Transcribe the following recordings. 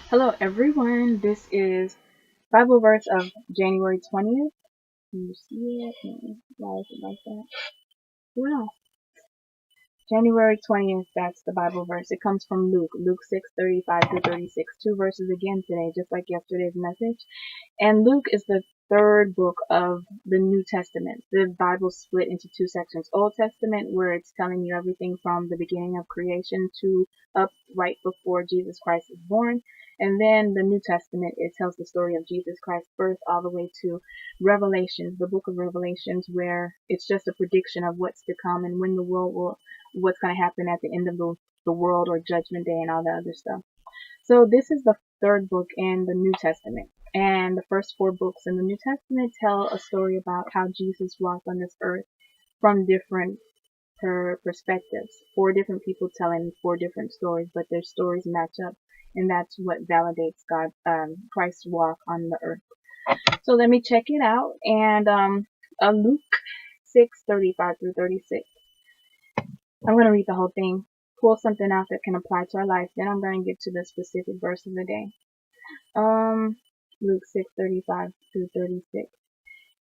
Hello everyone, this is Bible verse of January 20th. Can you see it? Why is it like that? Wow. January 20th, that's the Bible verse. It comes from Luke 6:35 through 36. Two verses again today, just like yesterday's message. And Luke is the third book of the New Testament. The Bible's split into two sections. Old Testament, where it's telling you everything from the beginning of creation to up right before Jesus Christ is born. And then the New Testament, it tells the story of Jesus Christ's birth all the way to Revelations, the book of Revelations, where it's just a prediction of what's to come and when the world will, what's going to happen at the end of the world or judgment day and all that other stuff. So this is the third book in the New Testament. And the first four books in the New Testament tell a story about how Jesus walked on this earth from different perspectives. Four different people telling four different stories, but their stories match up. And that's what validates Christ's walk on the earth. So let me check it out. And Luke 6:35 through 36. I'm going to read the whole thing, pull something out that can apply to our life. Then I'm going to get to the specific verse of the day. Um, Luke 6:35 through 36.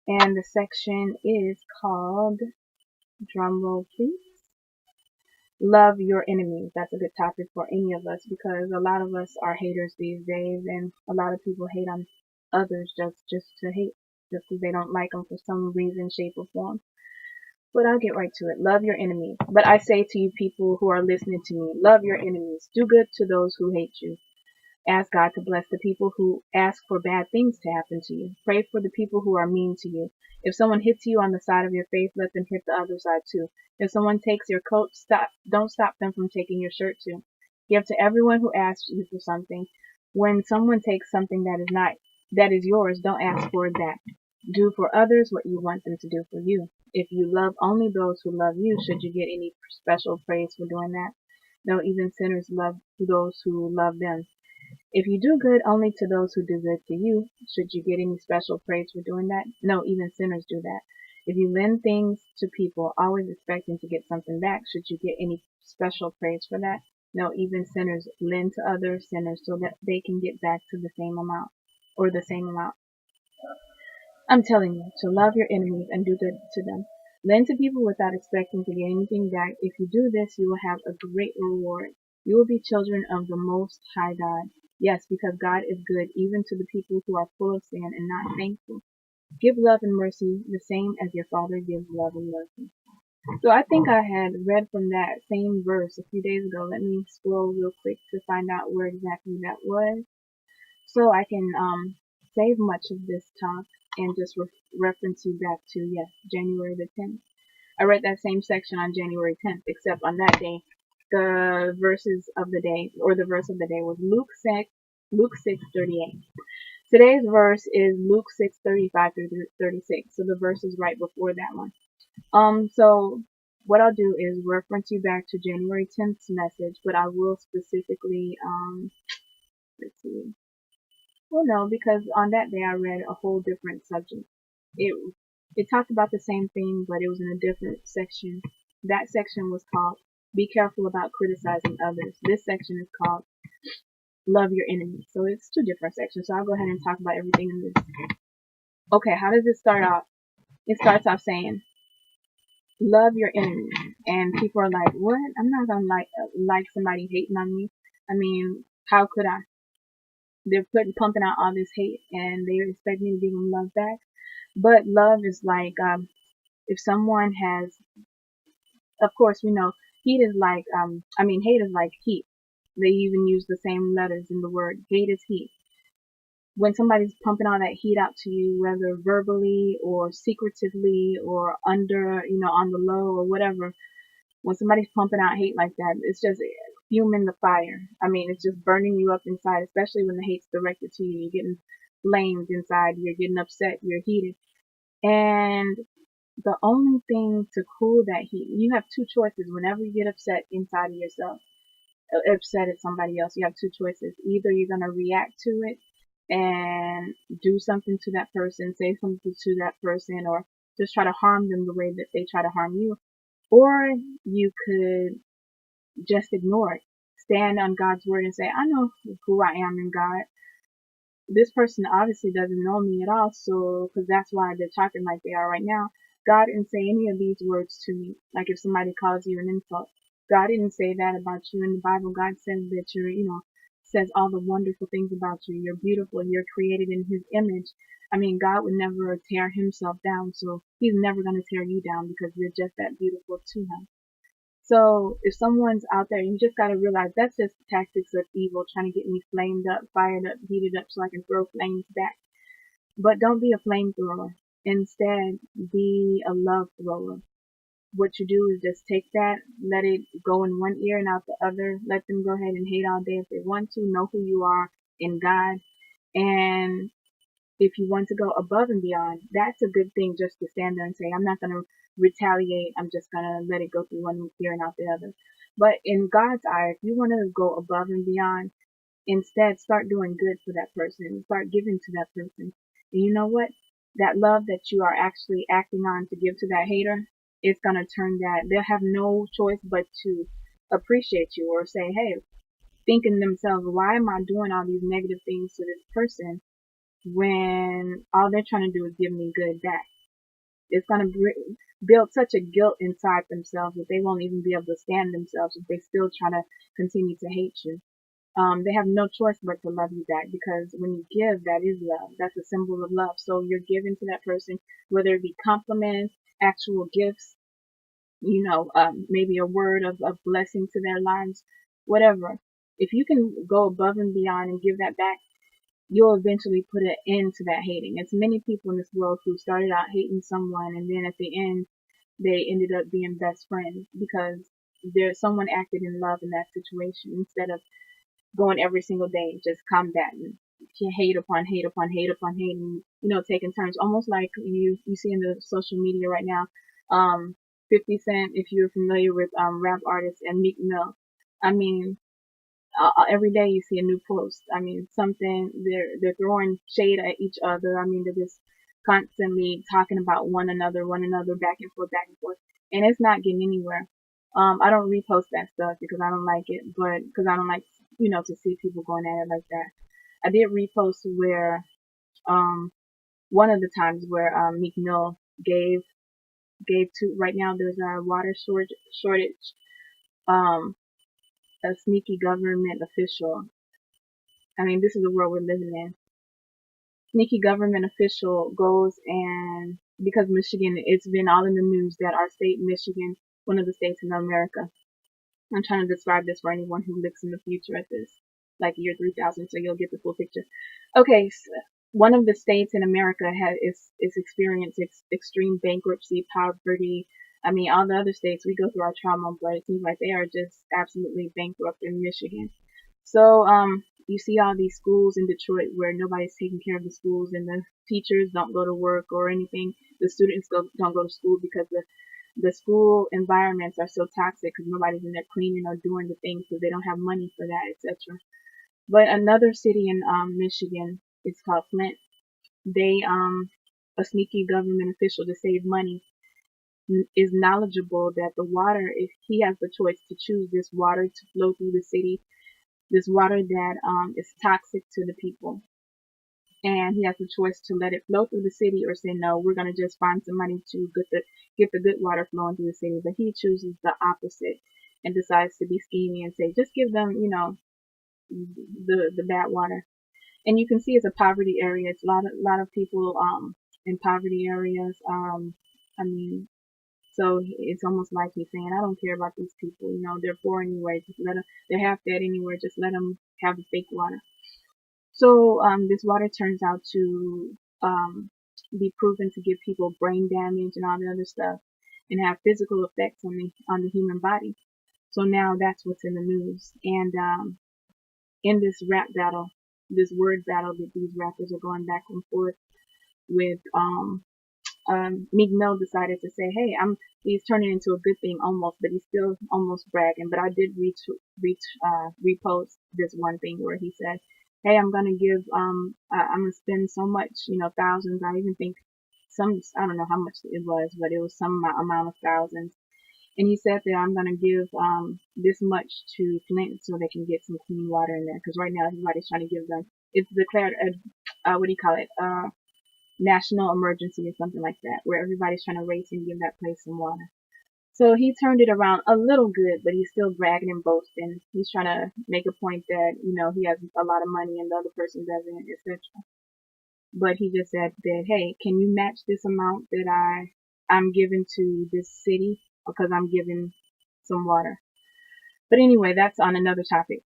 And the section is called, drum roll please, love your enemies. That's a good topic for any of us because a lot of us are haters these days and a lot of people hate on others just to hate, just because they don't like them for some reason, shape, or form. But I'll get right to it. Love your enemies. But I say to you people who are listening to me, love your enemies. Do good to those who hate you. Ask God to bless the people who ask for bad things to happen to you. Pray for the people who are mean to you. If someone hits you on the side of your face, let them hit the other side too. If someone takes your coat, don't stop them from taking your shirt too. Give to everyone who asks you for something. When someone takes something that is yours, don't ask for it back. Do for others what you want them to do for you. If you love only those who love you, should you get any special praise for doing that? No, even sinners love those who love them. If you do good only to those who do good to you, should you get any special praise for doing that? No, even sinners do that. If you lend things to people, always expecting to get something back, should you get any special praise for that? No, even sinners lend to other sinners so that they can get back to the same amount or the same amount. I'm telling you to love your enemies and do good to them. Lend to people without expecting to get anything back. If you do this, you will have a great reward. You will be children of the Most High God. Yes, because God is good even to the people who are full of sin and not thankful. Give love and mercy the same as your Father gives love and mercy. So I think I had read from that same verse a few days ago. Let me scroll real quick to find out where exactly that was, so I can save much of this talk and just reference you back to, yes, January the 10th. I read that same section on January 10th, except on that day, the verses of the day, or the verse of the day was Luke 6:38. Today's verse is Luke 6:35 through 36, so the verse is right before that one. So what I'll do is reference you back to January 10th's message, but I will specifically, let's see, well, no, because on that day I read a whole different subject. It it talked about the same thing, but it was in a different section. That section was called "Be Careful About Criticizing Others." This section is called "Love Your Enemies." So it's two different sections. So I'll go ahead and talk about everything in this. Okay, how does it start off? It starts off saying, "Love your enemies," and people are like, "What? I'm not gonna like somebody hating on me. I mean, how could I?" They're pumping out all this hate, and they expect me to give them love back. But love is like, if someone has, of course, we know heat is like, hate is like heat. They even use the same letters in the word. Hate is heat. When somebody's pumping all that heat out to you, whether verbally or secretively or under, on the low or whatever, when somebody's pumping out hate like that, it's just fuming the fire. I mean, it's just burning you up inside, especially when the hate's directed to you. You're getting flamed inside. You're getting upset. You're heated. And the only thing to cool that heat, you have two choices whenever you get upset inside of yourself, upset at somebody else. You have two choices. Either you're going to react to it and do something to that person, say something to that person, or just try to harm them the way that they try to harm you. Or you could just ignore it. stand on God's word and say, I know who I am in God. This person obviously doesn't know me at all, so, because that's why they're talking like they are right now. God didn't say any of these words to me. Like if somebody calls you an insult, God didn't say that about you in the Bible. God says that you're, says all the wonderful things about you. You're beautiful. You're created in His image. I mean, God would never tear Himself down, so He's never going to tear you down because you're just that beautiful to Him. So if someone's out there, you just got to realize that's just tactics of evil trying to get me flamed up, fired up, heated up so I can throw flames back. But don't be a flamethrower. Instead, be a love thrower. What you do is just take that, let it go in one ear and out the other. Let them go ahead and hate all day if they want to. Know who you are in God. And if you want to go above and beyond, that's a good thing just to stand there and say, I'm not going to retaliate. I'm just going to let it go through one ear and out the other. But in God's eye, if you want to go above and beyond, instead start doing good for that person. Start giving to that person. And you know what? That love that you are actually acting on to give to that hater, it's going to turn that. They'll have no choice but to appreciate you or say, hey, thinking themselves, why am I doing all these negative things to this person when all they're trying to do is give me good back? It's going to build such a guilt inside themselves that they won't even be able to stand themselves if they still try to continue to hate you. They have no choice but to love you back, because when you give, that is love. That's a symbol of love. So you're giving to that person, whether it be compliments, actual gifts, maybe a word of blessing to their lives, whatever. If you can go above and beyond and give that back, you'll eventually put an end to that hating. It's many people in this world who started out hating someone, and then at the end, they ended up being best friends because someone acted in love in that situation instead of going every single day just combating hate upon hate upon hate upon hate, and taking turns, almost like you see in the social media right now. 50 Cent, if you're familiar with rap artists, and Meek Mill. I mean, every day you see a new post. I mean, something, they're throwing shade at each other. I mean, they're just constantly talking about one another, back and forth, and it's not getting anywhere. I don't repost that stuff because I don't like it, but because I don't like, to see people going at it like that. I did repost where, one of the times where Meek Mill gave to, right now there's a water shortage. A sneaky government official. I mean, this is the world we're living in. Sneaky government official goes, and because Michigan, it's been all in the news that our state, Michigan, one of the states in America. I'm trying to describe this for anyone who looks in the future at this, like year 3000, so you'll get the full picture. Okay, so one of the states in America is experiencing extreme bankruptcy, poverty. I mean, all the other states, we go through our trauma, but it seems like they are just absolutely bankrupt in Michigan. So, you see all these schools in Detroit where nobody's taking care of the schools, and the teachers don't go to work or anything. The students don't go to school because the school environments are so toxic because nobody's in there cleaning or doing the things because they don't have money for that, etc. But another city in Michigan, it's called Flint. They a sneaky government official, to save money, is knowledgeable that the water, if he has the choice to choose this water to flow through the city, this water that is toxic to the people, and he has the choice to let it flow through the city or say no, we're going to just find some money to get the good water flowing through the city. But he chooses the opposite and decides to be scheming and say just give them, the bad water. And you can see it's a poverty area. It's a lot of people in poverty areas. I mean, so it's almost like he's saying, I don't care about these people. They're poor anyway. Just let them. They're half dead anyway. Just let them have the fake water. So this water turns out to be proven to give people brain damage and all the other stuff, and have physical effects on the human body. So now that's what's in the news. And in this rap battle, this word battle that these rappers are going back and forth with, Meek Mill decided to say, hey, he's turning into a good thing almost, but he's still almost bragging. But I did repost this one thing where he said, hey, I'm gonna give, I'm gonna spend so much, thousands. I even think I don't know how much it was, but it was some amount of thousands. And he said that I'm gonna give this much to Flint so they can get some clean water in there, because right now everybody's trying to give them. It's declared a what do you call it? National emergency or something like that, where everybody's trying to race and give that place some water. So he turned it around a little good, but he's still bragging and boasting. He's trying to make a point that, he has a lot of money and the other person doesn't, etc. But he just said that, hey, can you match this amount that I'm giving to this city because I'm giving some water. But anyway, that's on another topic.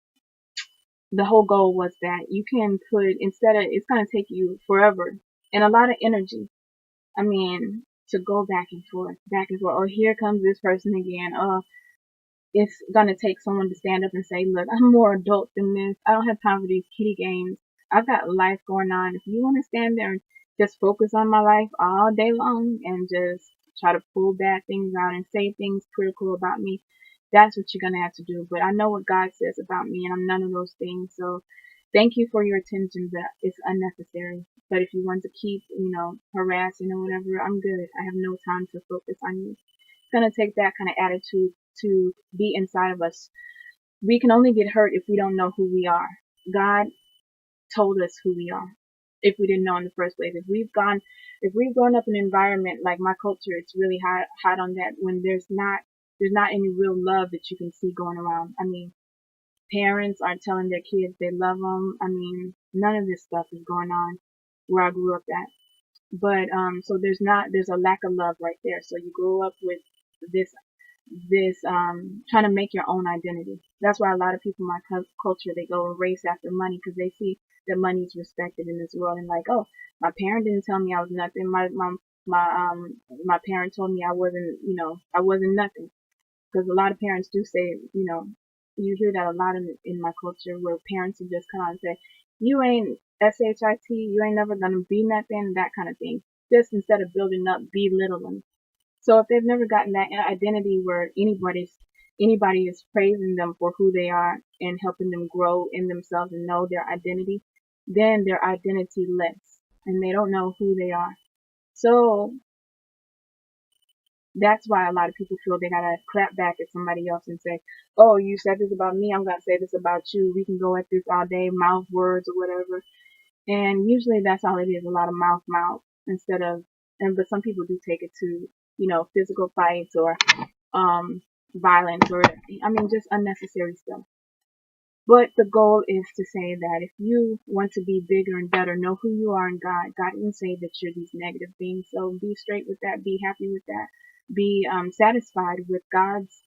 The whole goal was that you can put, instead of, it's going to take you forever and a lot of energy. I mean, to go back and forth, back and forth. Oh, here comes this person again. Oh, it's gonna take someone to stand up and say, look, I'm more adult than this. I don't have time for these kiddie games. I've got life going on. If you want to stand there and just focus on my life all day long and just try to pull bad things out and say things critical about me, that's what you're gonna have to do. But I know what God says about me, and I'm none of those things. So thank you for your attention, but it's unnecessary. But if you want to keep, harassing or whatever, I'm good. I have no time to focus on you. It's gonna take that kind of attitude to be inside of us. We can only get hurt if we don't know who we are. God told us who we are. If we didn't know in the first place, if we've grown up in an environment like my culture, it's really hot on that when there's not any real love that you can see going around. I mean, parents aren't telling their kids they love them. I mean, none of this stuff is going on where I grew up at. But so there's a lack of love right there. So you grow up with this trying to make your own identity. That's why a lot of people in my culture, they go and race after money because they see that money is respected in this world, and like, oh, my parent didn't tell me I was nothing. My parent told me I wasn't nothing. Because a lot of parents do say, you hear that a lot in my culture, where parents will just come out and say, you ain't shit, you ain't never gonna be nothing, that kind of thing. Just instead of building up, belittle them. So if they've never gotten that identity where anybody is praising them for who they are and helping them grow in themselves and know their identity, then their identity less, and they don't know who they are. So that's why a lot of people feel they gotta clap back at somebody else and say, "Oh, you said this about me, I'm gonna say this about you. We can go at this all day, mouth words or whatever." And usually that's all it is, a lot of mouth instead of, but some people do take it to, physical fights or, violence or, I mean, just unnecessary stuff. But the goal is to say that if you want to be bigger and better, know who you are in God. God didn't say that you're these negative things. So be straight with that. Be happy with that. Be satisfied with God's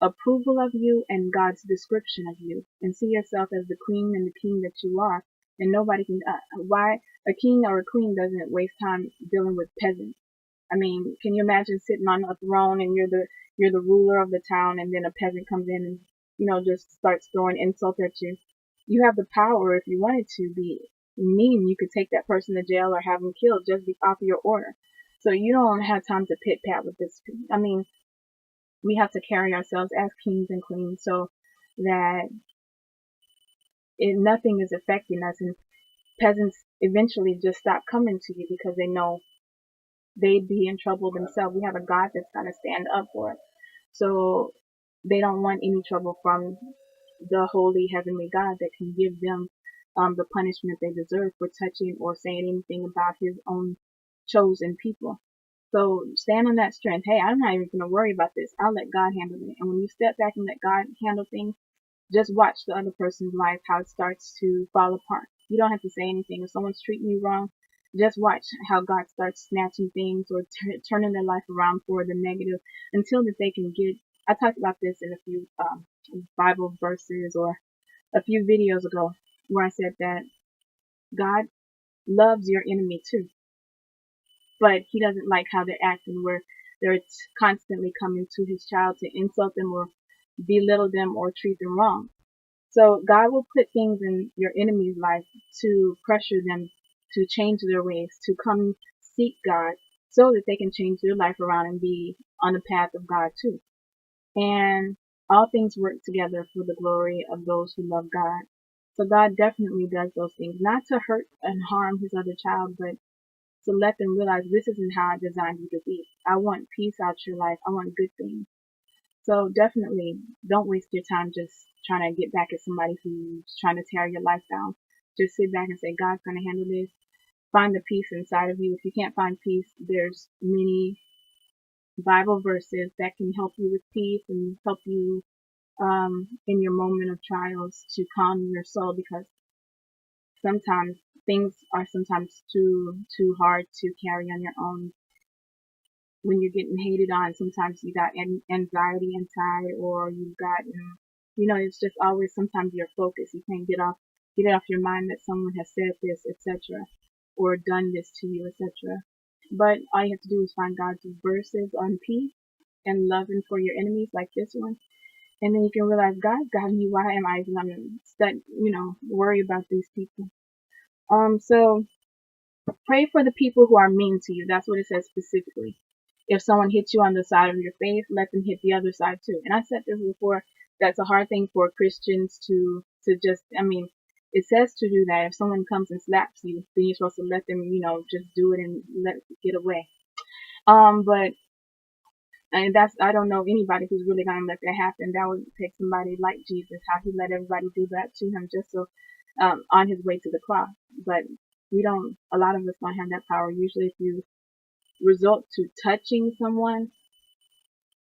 approval of you and God's description of you, and see yourself as the queen and the king that you are. And nobody can, why a king or a queen doesn't waste time dealing with peasants. I mean, can you imagine sitting on a throne and you're the ruler of the town, and then a peasant comes in and, just starts throwing insults at you? You have the power, if you wanted to be mean, you could take that person to jail or have them killed just off of your order. So you don't have time to pit pat with this. I mean, we have to carry ourselves as kings and queens so that nothing is affecting us, and peasants eventually just stop coming to you because they know they'd be in trouble themselves. We have a God that's going to stand up for it. So they don't want any trouble from the holy heavenly God that can give them the punishment they deserve for touching or saying anything about his own chosen people. So stand on that strength. Hey, I'm not even going to worry about this. I'll let God handle it. And when you step back and let God handle things, just watch the other person's life, how it starts to fall apart. You don't have to say anything. If someone's treating you wrong, just watch how God starts snatching things or turning their life around for the negative until that they can get. I talked about this in a few Bible verses or a few videos ago, where I said that God loves your enemy too, but he doesn't like how they're acting, where they're constantly coming to his child to insult them or belittle them or treat them wrong. So God will put things in your enemy's life to pressure them to change their ways, to come seek God so that they can change their life around and be on the path of God too. And all things work together for the glory of those who love God. So God definitely does those things, not to hurt and harm his other child, but to let them realize this isn't how I designed you to be. I want peace out your life. I want good things. So definitely don't waste your time just trying to get back at somebody who's trying to tear your life down. Just sit back and say, God's going to handle this. Find the peace inside of you. If you can't find peace, there's many Bible verses that can help you with peace and help you in your moment of trials to calm your soul, because sometimes things are sometimes too hard to carry on your own. When you're getting hated on, sometimes you got anxiety inside, or you've got, it's just always sometimes your focus. You can't get it off your mind that someone has said this, etc., or done this to you, etc. But all you have to do is find God's verses on peace and loving for your enemies, like this one, and then you can realize God's got me. Why am I gonna worry about these people? So pray for the people who are mean to you. That's what it says specifically. If someone hits you on the side of your face, let them hit the other side too. And I said this before, that's a hard thing for Christians to just, it says to do that. If someone comes and slaps you, then you're supposed to let them, just do it and let it get away. But and I don't know anybody who's really gonna let that happen. That would take somebody like Jesus, how he let everybody do that to him just so, on his way to the cross. But a lot of us don't have that power. Usually if you resort to touching someone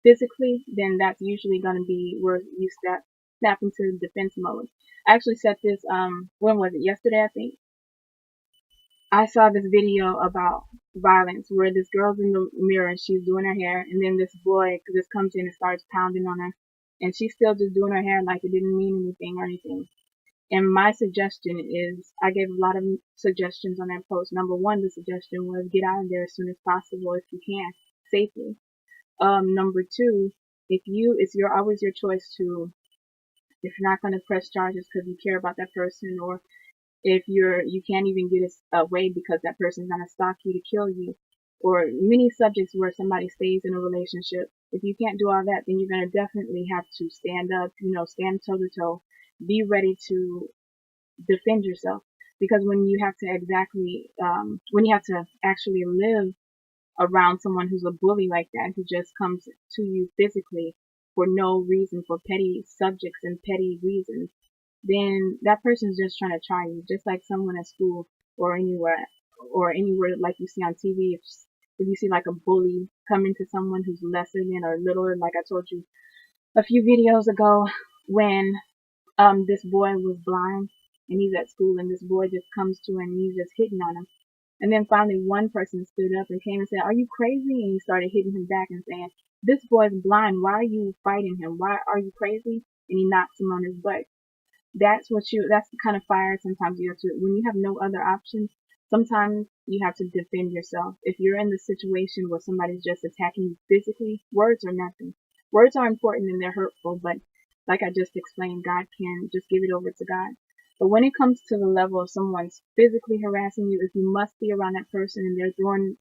physically, then that's usually going to be where you snap into defense mode. I actually said this, when was it? Yesterday, I think. I saw this video about violence where this girl's in the mirror and she's doing her hair, and then this boy just comes in and starts pounding on her, and she's still just doing her hair like it didn't mean anything or anything. And my suggestion is, I gave a lot of suggestions on that post. Number one, the suggestion was get out of there as soon as possible if you can, safely. Number two, always your choice to, if you're not going to press charges because you care about that person, or if you can't even get away because that person's going to stalk you to kill you, or many subjects where somebody stays in a relationship. If you can't do all that, then you're going to definitely have to stand up, stand toe to toe, be ready to defend yourself. Because when you have to actually live around someone who's a bully like that, who just comes to you physically for no reason, for petty subjects and petty reasons, then that person's just trying to try you, just like someone at school or anywhere like you see on TV. If you see like a bully come into someone who's lesser than or littler, like I told you a few videos ago, when this boy was blind and he's at school, and this boy just comes to him and he's just hitting on him. And then finally one person stood up and came and said, "Are you crazy?" And he started hitting him back and saying, "This boy's blind. Why are you fighting him? Why are you crazy?" And he knocks him on his butt. That's the kind of fire sometimes you have to, when you have no other option, sometimes you have to defend yourself. If you're in the situation where somebody's just attacking you physically, words are nothing. Words are important and they're hurtful, but like I just explained, God can just give it over to God. But when it comes to the level of someone's physically harassing you, if you must be around that person and they're throwing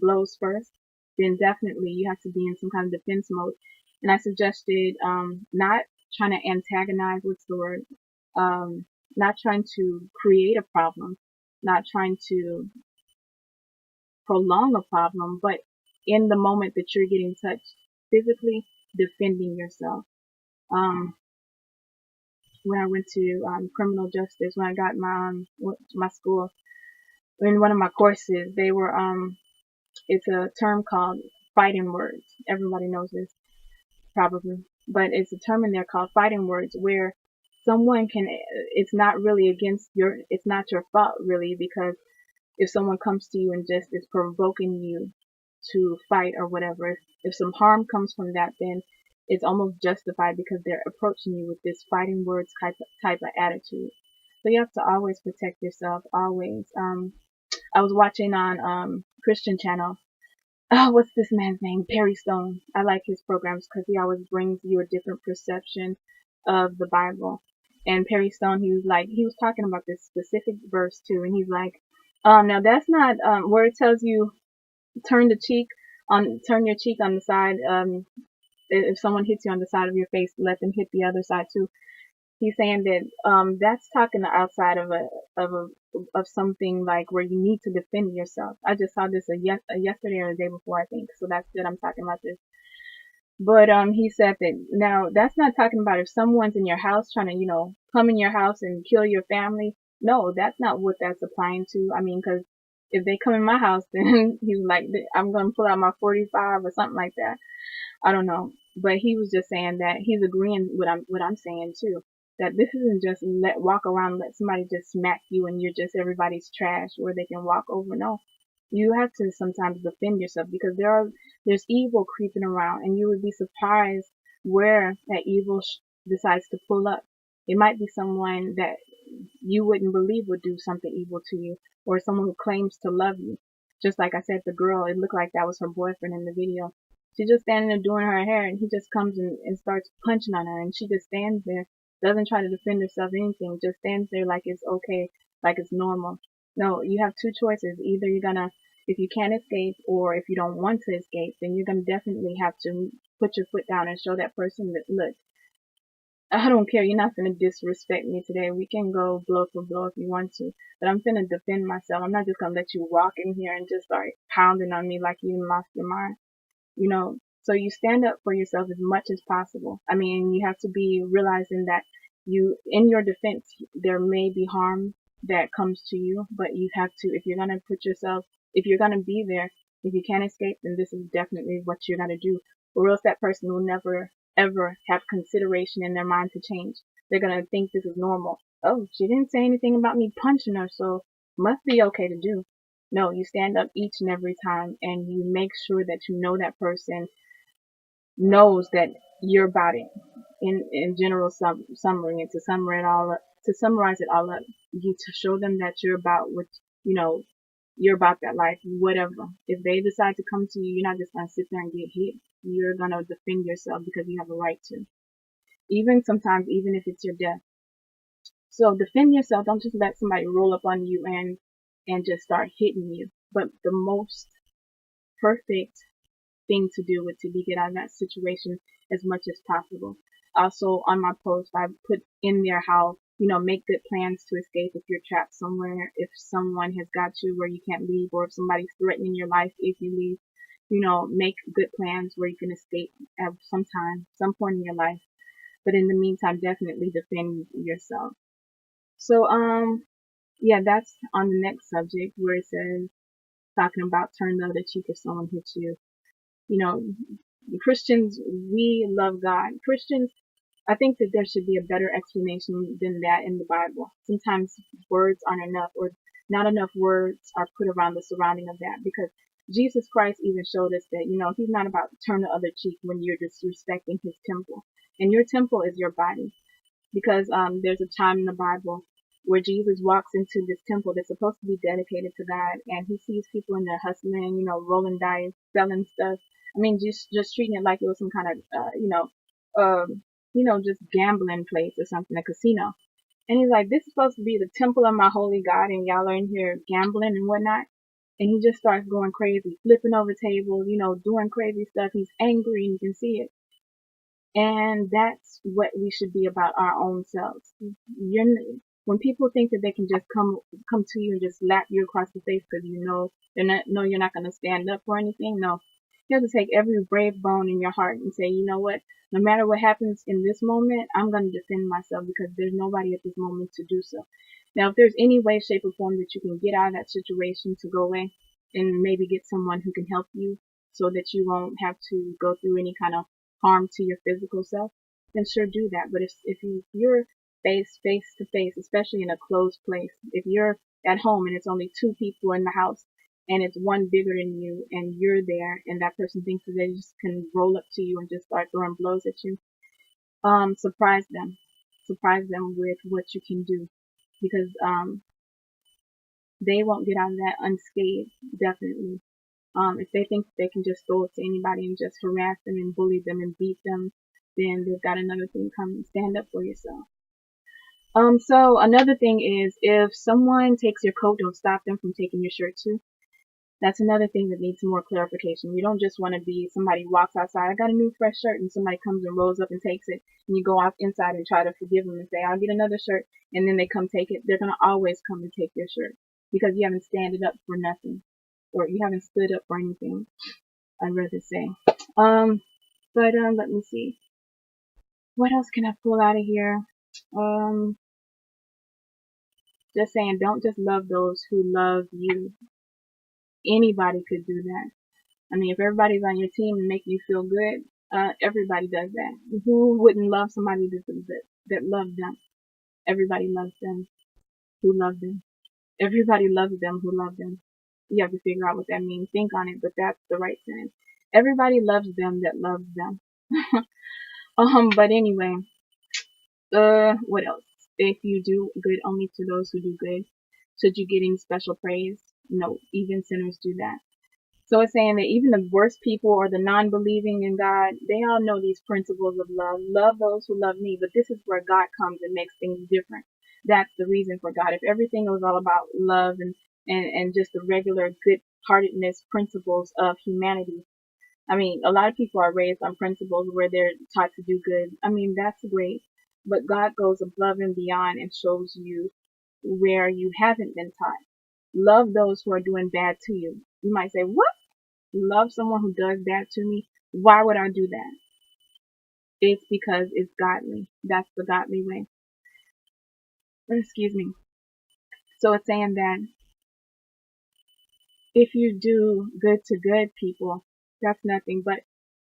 blows first, then definitely you have to be in some kind of defense mode. And I suggested not trying to antagonize, what's the word? Not trying to create a problem, not trying to prolong a problem, but in the moment that you're getting touched physically, defending yourself. When I went to criminal justice, when I got my school, in one of my courses, they were it's a term called fighting words. Everybody knows this probably, but it's a term in there called fighting words, where someone can, it's not really it's not your fault really, because if someone comes to you and just is provoking you to fight or whatever, if some harm comes from that, then it's almost justified because they're approaching you with this fighting words type of attitude. So you have to always protect yourself, always. I was watching on Christian channel. Oh, what's this man's name? Perry Stone. I like his programs because he always brings you a different perception of the Bible. And Perry Stone, he was talking about this specific verse too, and he's like, now that's not where it tells you turn your cheek on the side. If someone hits you on the side of your face, let them hit the other side too. He's saying that that's talking outside of something like where you need to defend yourself. I just saw this yesterday or the day before, I think. So that's good. I'm talking about this. But he said that now that's not talking about if someone's in your house trying to, come in your house and kill your family. No, that's not what that's applying to. I mean, because if they come in my house, then he's like, I'm gonna pull out my 45 or something like that. I don't know, but he was just saying that he's agreeing with what I'm saying too. That this isn't just let walk around and let somebody just smack you and you're just everybody's trash where they can walk over. No, you have to sometimes defend yourself because there's evil creeping around and you would be surprised where that evil decides to pull up. It might be someone that you wouldn't believe would do something evil to you, or someone who claims to love you. Just like I said, the girl, it looked like that was her boyfriend in the video. She's just standing there doing her hair, and he just comes and starts punching on her, and she just stands there, doesn't try to defend herself or anything, just stands there like it's okay, like it's normal. No, you have two choices. Either you're gonna, if you can't escape, or if you don't want to escape, then you're gonna definitely have to put your foot down and show that person that, look, I don't care. You're not gonna disrespect me today. We can go blow for blow if you want to, but I'm gonna defend myself. I'm not just gonna let you walk in here and just start pounding on me like you lost your mind. So you stand up for yourself as much as possible. I mean, you have to be realizing that in your defense, there may be harm that comes to you, but you have to, if you're gonna if you're gonna be there, if you can't escape, then this is definitely what you're gonna do, or else that person will never ever have consideration in their mind to change. They're gonna think this is normal. Oh, she didn't say anything about me punching her, so must be okay to do. No, you stand up each and every time and you make sure that you know that person knows that you're about it. In general summary, and to summarize it all up, you to show them that you're about what you know you're about that life, whatever. If they decide to come to you, you're not just gonna sit there and get hit. You're gonna defend yourself because you have a right to. Even sometimes, even if it's your death. So defend yourself. Don't just let somebody roll up on you and just start hitting you. But the most perfect thing to do would to be get out of that situation as much as possible. Also on my post I put in there how, make good plans to escape if you're trapped somewhere, if someone has got you where you can't leave, or if somebody's threatening your life if you leave. Make good plans where you can escape at some point in your life. But in the meantime, definitely defend yourself. So, yeah, that's on the next subject where it says, talking about turn the other cheek if someone hits you. You know, Christians, we love God. Christians, I think that there should be a better explanation than that in the Bible. Sometimes words aren't enough, or not enough words are put around the surrounding of that, because Jesus Christ even showed us that, he's not about to turn the other cheek when you're disrespecting his temple. And your temple is your body, because there's a time in the Bible where Jesus walks into this temple that's supposed to be dedicated to God, and he sees people in there hustling, rolling dice, selling stuff. I mean, just treating it like it was some kind of, just gambling place or something, a casino. And he's like, this is supposed to be the temple of my holy God, and y'all are in here gambling and whatnot. And he just starts going crazy, flipping over tables, doing crazy stuff. He's angry, and you can see it. And that's what we should be about our own selves. When people think that they can just come to you and just slap you across the face because you're not going to stand up for anything. No, you have to take every brave bone in your heart and say, you know what? No matter what happens in this moment, I'm going to defend myself because there's nobody at this moment to do so. Now, if there's any way, shape, or form that you can get out of that situation to go away and maybe get someone who can help you so that you won't have to go through any kind of harm to your physical self, then sure do that. But if you're face to face, especially in a closed place, if you're at home and it's only two people in the house and it's one bigger than you and you're there and that person thinks that they just can roll up to you and just start throwing blows at you, surprise them. Surprise them with what you can do, because they won't get out of that unscathed, definitely. If they think they can just throw it to anybody and just harass them and bully them and beat them, then they've got another thing coming. Stand up for yourself. So another thing is, if someone takes your coat, don't stop them from taking your shirt too. That's another thing that needs more clarification. You don't just want to be somebody walks outside, I got a new fresh shirt, and somebody comes and rolls up and takes it, and you go out inside and try to forgive them and say, I'll get another shirt, and then they come take it. They're gonna always come and take your shirt because you haven't standed up for nothing, or you haven't stood up for anything, I'd rather say. But let me see. What else can I pull out of here? Um, just saying, don't just love those who love you. Anybody could do that. I mean, if everybody's on your team and make you feel good, everybody does that. Who wouldn't love somebody that loved them? Everybody loves them who love them. Everybody loves them who love them. You have to figure out what that means. Think on it, but that's the right sentence. Everybody loves them that loves them. But anyway, what else? If you do good only to those who do good, should you getting special praise? No, even sinners do that. So it's saying that even the worst people or the non-believing in God, they all know these principles of love. Love those who love me. But this is where God comes and makes things different. That's the reason for God. If everything was all about love and just the regular good-heartedness principles of humanity, I mean, a lot of people are raised on principles where they're taught to do good. I mean, that's great. But God goes above and beyond and shows you where you haven't been taught. Love those who are doing bad to you. You might say, what? Love someone who does bad to me? Why would I do that? It's because it's godly. That's the godly way. Excuse me. So it's saying that if you do good to good people, that's nothing but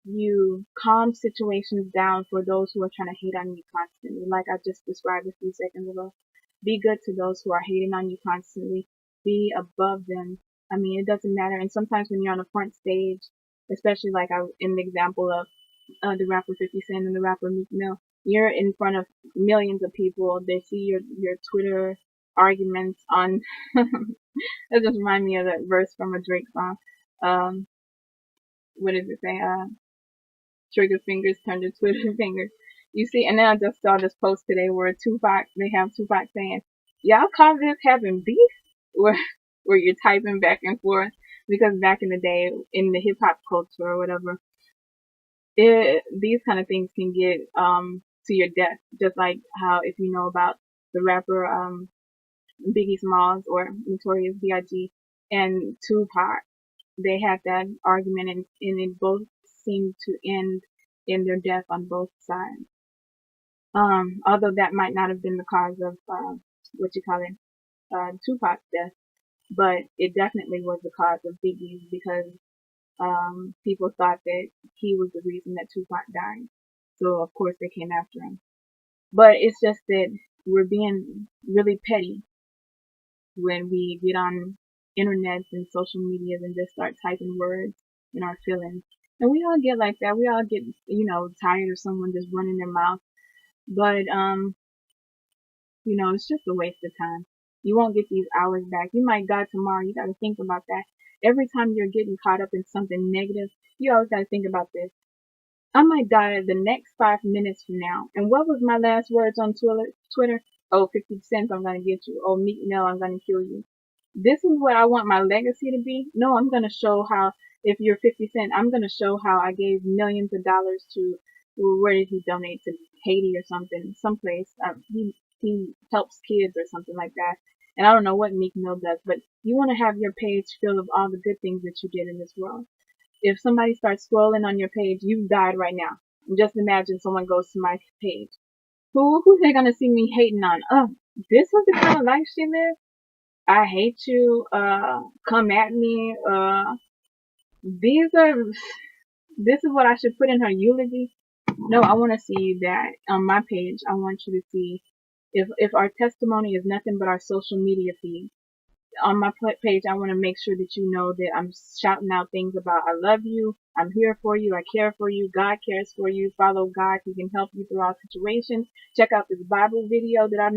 you calm situations down for those who are trying to hate on you constantly, like I just described a few seconds ago. Be good to those who are hating on you constantly. Be above them. I mean, it doesn't matter. And sometimes when you're on the front stage, especially like in the example of the rapper 50 Cent and the rapper Meek Mill, you're in front of millions of people. They see your Twitter arguments on. That just reminds me of that verse from a Drake song. Um, what does it say? Trigger fingers turn to Twitter fingers. You see, and then I just saw this post today where they have Tupac saying, y'all call this having beef? Where you're typing back and forth. Because back in the day, in the hip hop culture or whatever, these kind of things can get, to your death. Just like how, if you know about the rapper, Biggie Smalls or Notorious B.I.G. and Tupac, they had that argument and it both seemed to end in their death on both sides. Although that might not have been the cause of what you call it, Tupac's death, but it definitely was the cause of Biggie's because people thought that he was the reason that Tupac died. So of course they came after him. But it's just that we're being really petty when we get on internet and social media and just start typing words in our feelings. And we all get like that. We all get, tired of someone just running their mouth. But, it's just a waste of time. You won't get these hours back. You might die tomorrow. You gotta think about that. Every time you're getting caught up in something negative, you always gotta think about this. I might die the next 5 minutes from now. And what was my last words on Twitter? Oh, 50 cents, I'm gonna get you. Oh, Meek Mill, I'm gonna kill you. This is what I want my legacy to be. No, I'm gonna show how, if you're 50 Cent, I'm gonna show how I gave millions of dollars to, where did he donate to? Haiti or something, someplace. He helps kids or something like that. And I don't know what Meek Mill does, but you want to have your page filled of all the good things that you did in this world. If somebody starts scrolling on your page, you've died right now. And just imagine someone goes to my page. Who's they gonna see me hating on? Oh, this was the kind of life she lived? I hate you, come at me, these are, this is what I should put in her eulogy. No, I want to see that on my page. I want you to see if our testimony is nothing but our social media feed. On my page, I want to make sure that you know that I'm shouting out things about I love you, I'm here for you, I care for you, God cares for you, follow God, He can help you through all situations. Check out this Bible video that I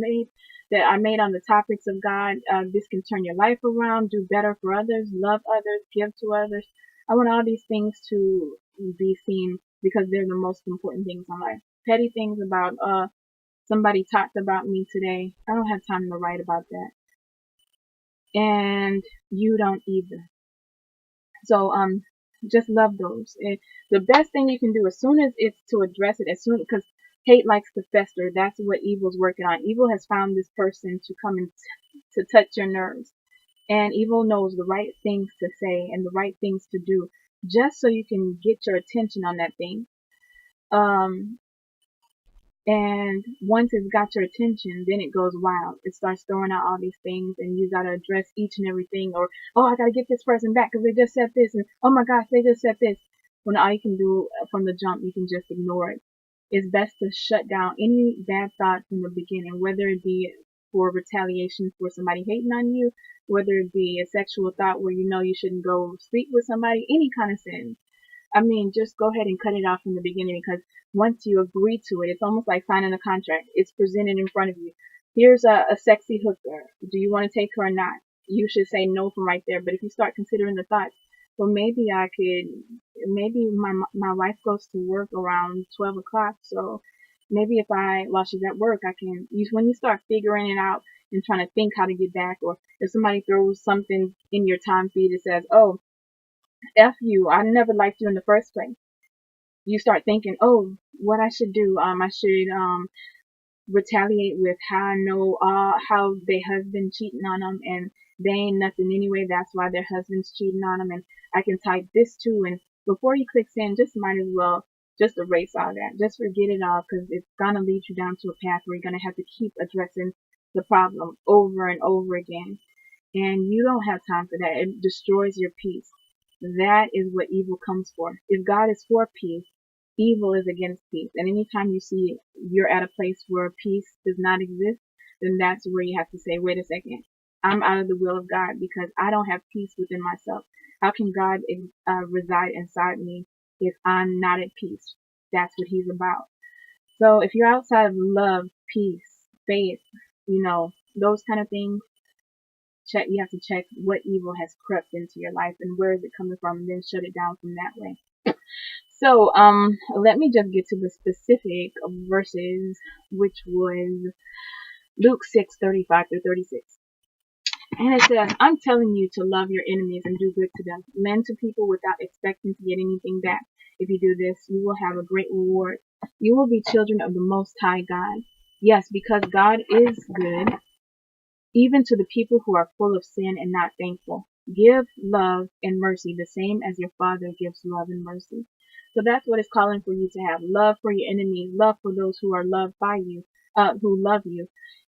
made on the topics of God. This can turn your life around, do better for others, love others, give to others. I want all these things to be seen because they're the most important things in life. Petty things about, somebody talked about me today. I don't have time to write about that. And you don't either. So, just love those. And the best thing you can do as soon as it's to address it, because hate likes to fester. That's what evil's working on. Evil has found this person to come and to touch your nerves. And evil knows the right things to say and the right things to do just so you can get your attention on that thing. Um, and once it's got your attention, then it goes wild. It starts throwing out all these things, and you gotta address each and everything. Or, oh, I gotta get this person back because they just said this, and oh my gosh, they just said this. When all you can do from the jump, you can just ignore it. It's best to shut down any bad thought from the beginning, whether it be for retaliation for somebody hating on you, whether it be a sexual thought where you know you shouldn't go sleep with somebody, any kind of sin. I mean, just go ahead and cut it off from the beginning, because once you agree to it, it's almost like signing a contract. It's presented in front of you. Here's a sexy hooker. Do you want to take her or not? You should say no from right there. But if you start considering the thoughts, well, maybe I could, maybe my wife goes to work around 12 o'clock, so maybe if while she's at work, I can use, when you start figuring it out and trying to think how to get back, or if somebody throws something in your time feed that says, oh, F you, I never liked you in the first place. You start thinking, oh, what I should do. I should retaliate with how I know how their husband cheating on them, and they ain't nothing anyway. That's why their husband's cheating on them, and I can type this too. And before you click send, just might as well just erase all that. Just forget it all, because it's gonna lead you down to a path where you're gonna have to keep addressing the problem over and over again. And you don't have time for that. It destroys your peace. That is what evil comes for. If God is for peace, evil is against peace. And anytime you see you're at a place where peace does not exist, then that's where you have to say, wait a second, I'm out of the will of God because I don't have peace within myself. How can God reside inside me if I'm not at peace? That's what he's about. So if you're outside of love, peace, faith, those kind of things, you have to check what evil has crept into your life and where is it coming from, and then shut it down from that way. So, let me just get to the specific verses, which was Luke 6:35 through 36. And it says, I'm telling you to love your enemies and do good to them. Lend to people without expecting to get anything back. If you do this, you will have a great reward. You will be children of the Most High God. Yes, because God is good, even to the people who are full of sin and not thankful. Give love and mercy the same as your Father gives love and mercy. So that's what it's calling for you to have. Love for your enemies, love for those who are loved by you, who love you,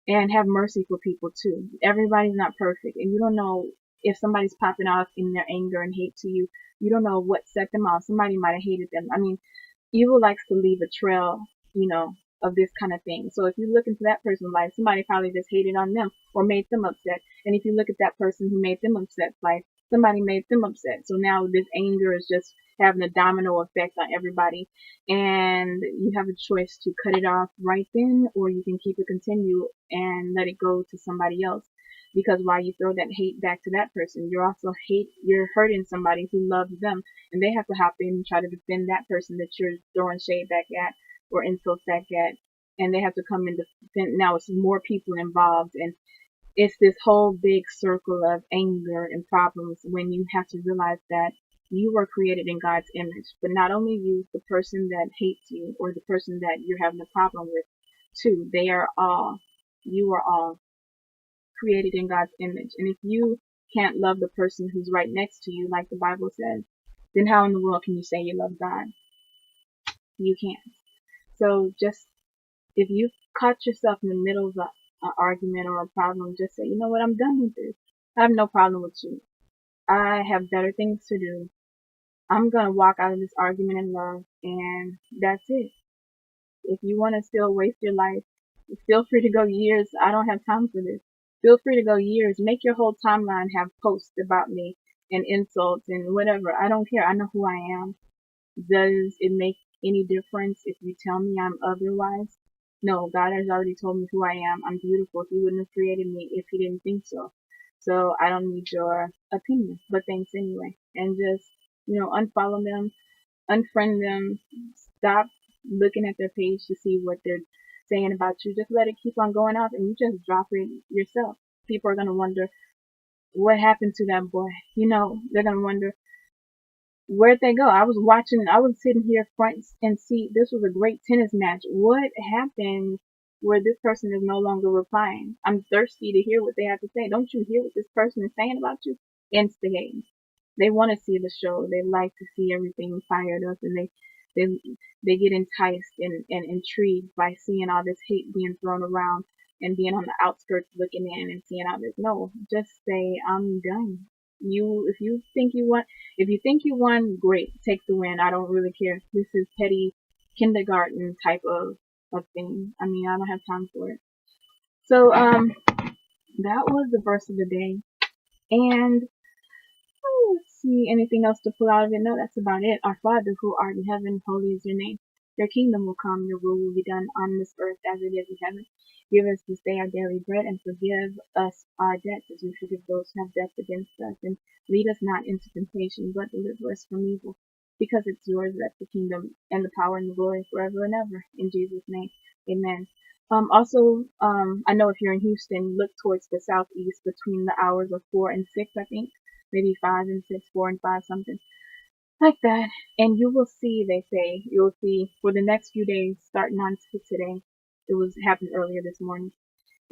and have mercy for people too. Everybody's not perfect, and you don't know if somebody's popping off in their anger and hate to you. You don't know what set them off. Somebody might have hated them. I mean, evil likes to leave a trail, of this kind of thing. So if you look into that person's life, somebody probably just hated on them or made them upset. And if you look at that person who made them upset, like somebody made them upset. So now this anger is just having a domino effect on everybody. And you have a choice to cut it off right then, or you can keep it continue and let it go to somebody else. Because while you throw that hate back to that person, you're hurting somebody who loves them, and they have to hop in and try to defend that person that you're throwing shade back at or insults back at, and they have to come in defend. Now it's more people involved, and it's this whole big circle of anger and problems when you have to realize that you were created in God's image. But not only you, the person that hates you or the person that you're having a problem with too, you are all created in God's image. And if you can't love the person who's right next to you, like the Bible says, then how in the world can you say you love God? You can't. So just, if you caught yourself in the middle of an argument or a problem, just say, you know what, I'm done with this. I have no problem with you. I have better things to do. I'm going to walk out of this argument in love, and that's it. If you want to still waste your life, feel free to go years. I don't have time for this. Feel free to go years. Make your whole timeline have posts about me and insults and whatever. I don't care. I know who I am. Does it make any difference if you tell me I'm otherwise? No, God has already told me who I am. I'm beautiful. He wouldn't have created me if he didn't think so. So I don't need your opinion, but thanks anyway. And just, unfollow them, unfriend them, stop looking at their page to see what they're saying about you. Just let it keep on going off, and you just drop it yourself. People are going to wonder what happened to that boy. They're going to wonder, where'd they go? I was sitting here front and seat. This was a great tennis match. What happened where this person is no longer replying? I'm thirsty to hear what they have to say. Don't you hear what this person is saying about you? Instigating. They want to see the show. They like to see everything fired up, and they they get enticed and intrigued by seeing all this hate being thrown around and being on the outskirts looking in and seeing all this. No, just say I'm done. If you think you won, great, take the win. I don't really care. This is petty kindergarten type of thing. I mean, I don't have time for it. So that was the verse of the day. And let's see, anything else to pull out of it? No, that's about it. Our Father who art in heaven, holy is your name. Your kingdom will come, your will will be done on this earth as it is in heaven. Give us this day our daily bread, and forgive us our debts as we forgive those who have debts against us. And lead us not into temptation, but deliver us from evil. Because it's yours, that's the kingdom and the power and the glory forever and ever. In Jesus' name, amen. I know if you're in Houston, look towards the southeast between the hours of 4 and 6, I think. Maybe 5 and 6, 4 and 5, something like that. And you will see, they say, you'll see for the next few days, starting on today. It was happened earlier this morning.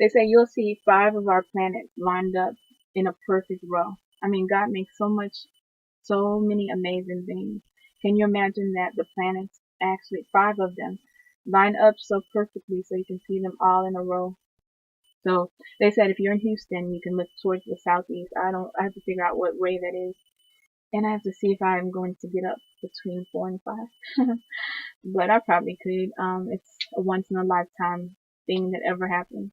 They say you'll see 5 of our planets lined up in a perfect row. I mean, God makes so many amazing things. Can you imagine that the planets, actually 5 of them, line up so perfectly so you can see them all in a row? So they said if you're in Houston, you can look towards the southeast. I have to figure out what way that is. And I have to see if I'm going to get up between 4 and 5. But I probably could. It's a once in a lifetime thing that ever happened.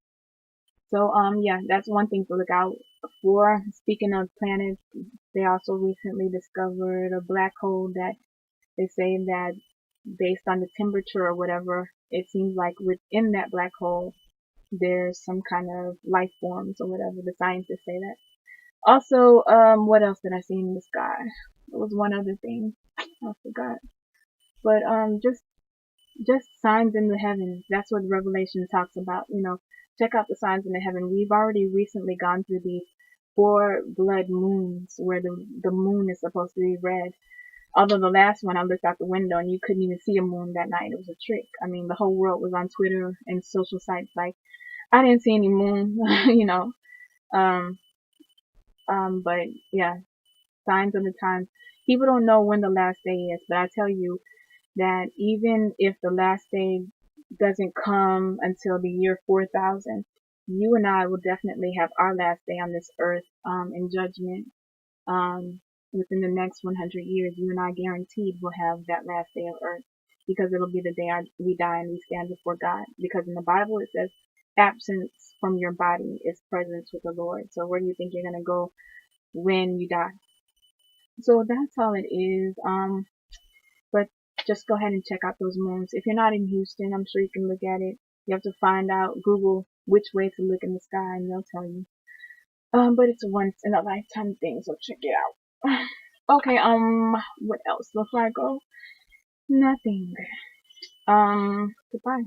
So, yeah, that's one thing to look out for. Speaking of planets, they also recently discovered a black hole that they say that based on the temperature or whatever, it seems like within that black hole, there's some kind of life forms or whatever. The scientists say that. Also, what else did I see in the sky? It was one other thing. I forgot. But, just signs in the heavens. That's what Revelation talks about. Check out the signs in the heaven. We've already recently gone through these 4 blood moons where the moon is supposed to be red. Although the last one I looked out the window and you couldn't even see a moon that night. It was a trick. I mean, the whole world was on Twitter and social sites like, I didn't see any moon, you know. Um, but yeah, signs of the times. People don't know when the last day is, but I tell you that even if the last day doesn't come until the year 4000, you and I will definitely have our last day on this earth, in judgment. Within the next 100 years, you and I guaranteed will have that last day of earth, because it'll be the day we die and we stand before God. Because in the Bible it says, absence from your body is presence with the Lord. So where do you think you're going to go when you die? So that's all it is. But just go ahead and check out those moons. If you're not in Houston, I'm sure you can look at it. You have to find out, Google which way to look in the sky, and they'll tell you. But it's a once in a lifetime thing, so check it out. Okay, what else before I go? Nothing. Goodbye.